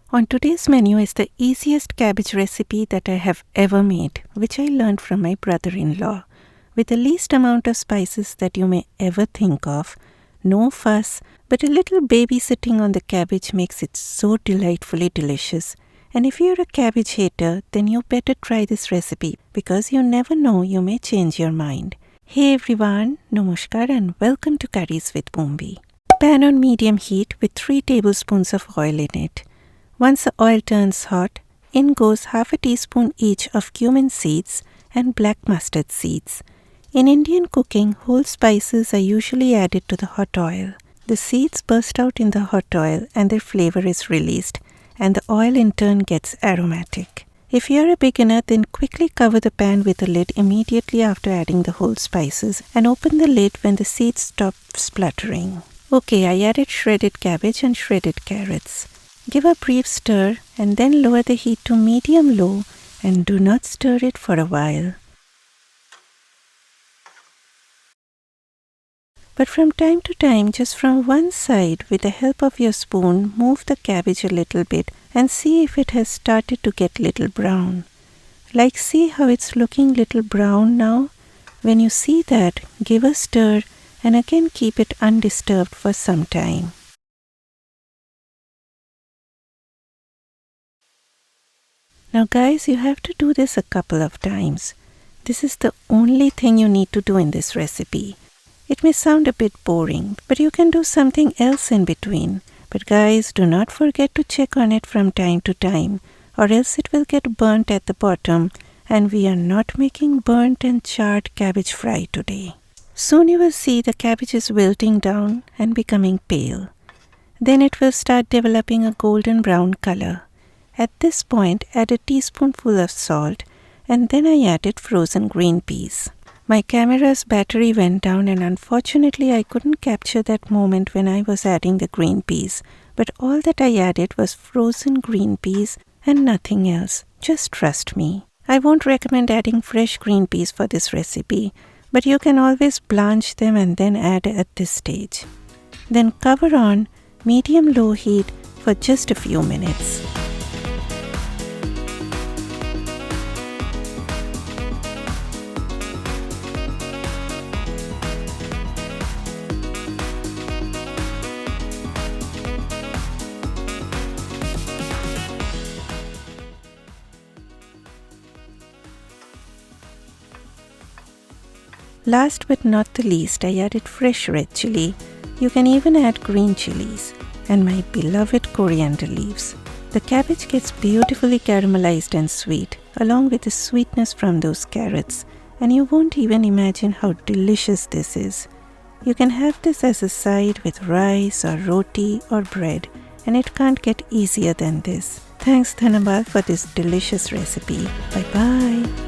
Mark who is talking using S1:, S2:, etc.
S1: On today's menu is the easiest cabbage recipe that I have ever made, which I learned from my brother-in-law. With the least amount of spices that you may ever think of, no fuss, but a little babysitting on the cabbage makes it so delightfully delicious. And if you're a cabbage hater, then you better try this recipe because you never know, you may change your mind. Hey everyone, Namaskar and welcome to Curries with Boombi. Pan on medium heat with 3 tablespoons of oil in it. Once the oil turns hot, in goes half a teaspoon each of cumin seeds and black mustard seeds. In Indian cooking, whole spices are usually added to the hot oil. The seeds burst out in the hot oil and their flavor is released, and the oil in turn gets aromatic. If you're a beginner, then quickly cover the pan with a lid immediately after adding the whole spices and open the lid when the seeds stop spluttering. Okay, I added shredded cabbage and shredded carrots. Give a brief stir and then lower the heat to medium-low and do not stir it for a while. But from time to time, just from one side, with the help of your spoon, move the cabbage a little bit and see if it has started to get little brown. Like, see how it's looking little brown now? When you see that, give a stir and again keep it undisturbed for some time. Now guys, you have to do this a couple of times. This is the only thing you need to do in this recipe. It may sound a bit boring, but you can do something else in between. But guys, do not forget to check on it from time to time, or else it will get burnt at the bottom, and we are not making burnt and charred cabbage fry today. Soon you will see the cabbage is wilting down and becoming pale. Then it will start developing a golden brown color. At this point, add a teaspoonful of salt, and then I added frozen green peas. My camera's battery went down and unfortunately I couldn't capture that moment when I was adding the green peas, but all that I added was frozen green peas and nothing else. Just trust me. I won't recommend adding fresh green peas for this recipe, but you can always blanch them and then add at this stage. Then cover on medium-low heat for just a few minutes. Last but not the least, I added fresh red chilli. You can even add green chilies and my beloved coriander leaves. The cabbage gets beautifully caramelized and sweet, along with the sweetness from those carrots, and you won't even imagine how delicious this is. You can have this as a side with rice or roti or bread, and it can't get easier than this. Thanks Dhanabal for this delicious recipe. Bye bye.